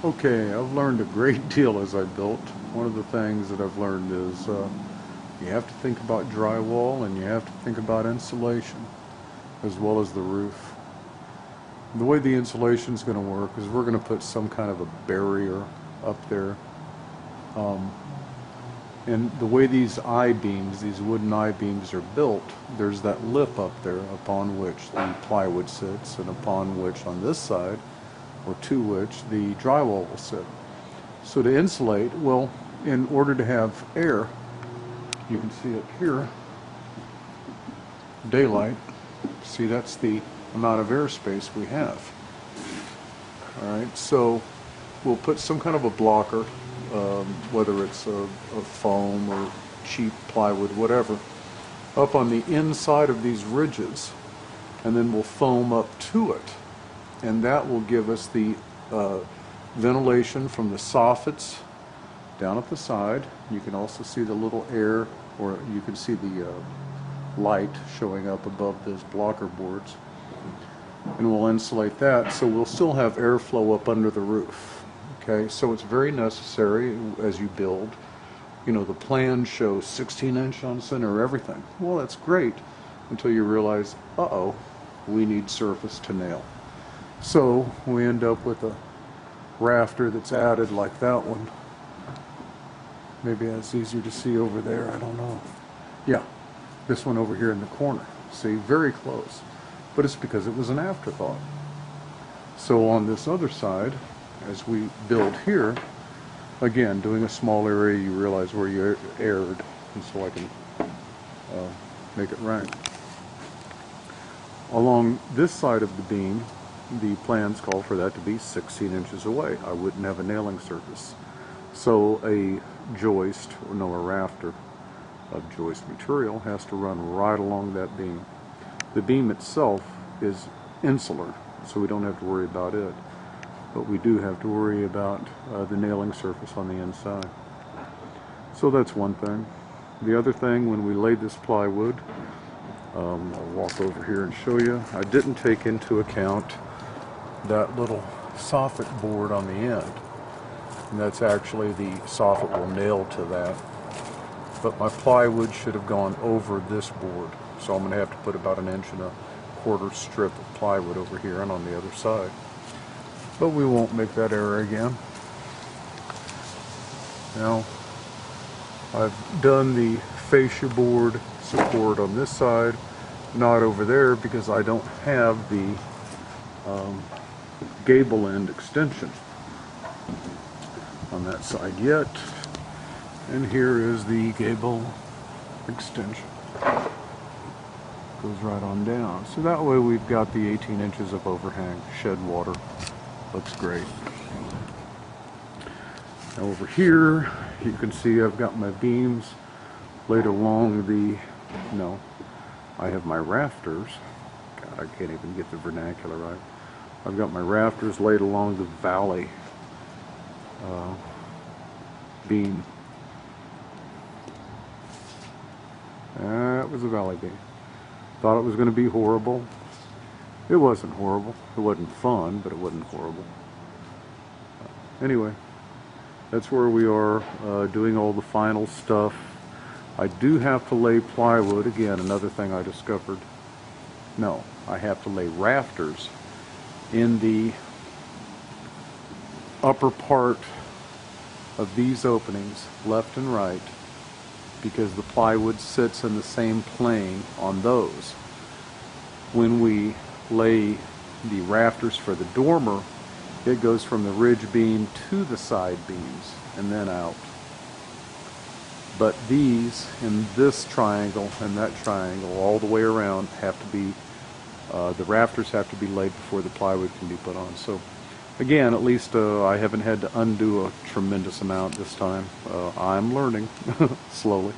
Okay, I've learned a great deal as I built. One of the things that I've learned is you have to think about drywall and you have to think about insulation as well as the roof. The way the insulation is going to work is we're going to put some kind of a barrier up there. Um, and the way these I-beams, these wooden I-beams are built, there's that lip up there upon which the plywood sits and upon which on this side or to which the drywall will sit. So to insulate, well, in order to have air, you can see it here, daylight, see that's the amount of airspace we have. Alright, so we'll put some kind of a blocker, whether it's a foam or cheap plywood, whatever, up on the inside of these ridges, and then we'll foam up to it. And that will give us the ventilation from the soffits down at the side. You can also see the little air, or you can see the light showing up above those blocker boards. And we'll insulate that, so we'll still have airflow up under the roof. Okay, so it's very necessary as you build. You know, the plan shows 16-inch on center, everything. Well, that's great until you realize, uh-oh, we need surface to nail. So we end up with a rafter that's added like that one. Maybe that's easier to see over there, I don't know. Yeah, this one over here in the corner. See, very close. But it's because it was an afterthought. So on this other side, as we build here, again, doing a small area, you realize where you aired, and so I can make it right. Along this side of the beam, the plans call for that to be 16 inches away. I wouldn't have a nailing surface. So a joist, or no, a rafter of joist material has to run right along that beam. The beam itself is insular, so we don't have to worry about it. But we do have to worry about the nailing surface on the inside. So that's one thing. The other thing, when we laid this plywood, I'll walk over here and show you. I didn't take into account that little soffit board on the end. And that's actually the soffit will nail to that. But my plywood should have gone over this board. So I'm going to have to put about 1.25 inch strip of plywood over here and on the other side. But we won't make that error again. Now, I've done the fascia board support on this side, not over there because I don't have the gable end extension on that side yet. And here is the gable extension. Goes right on down. So that way we've got the 18 inches of overhang, shed water. Looks great. Now over here, you can see I've got my beams laid along the, no, I have my rafters. God, I can't even get the vernacular right. I've got my rafters laid along the valley beam. That was a valley beam. Thought it was going to be horrible. It wasn't horrible. It wasn't fun, but it wasn't horrible. Anyway, that's where we are doing all the final stuff. I do have to lay plywood. Again, another thing I discovered. No, I have to lay rafters in the upper part of these openings, left and right, because the plywood sits in the same plane on those. When we lay the rafters for the dormer, it goes from the ridge beam to the side beams and then out. But these, in this triangle and that triangle, all the way around, have to be, the rafters have to be laid before the plywood can be put on. So again, at least I haven't had to undo a tremendous amount this time. I'm learning slowly.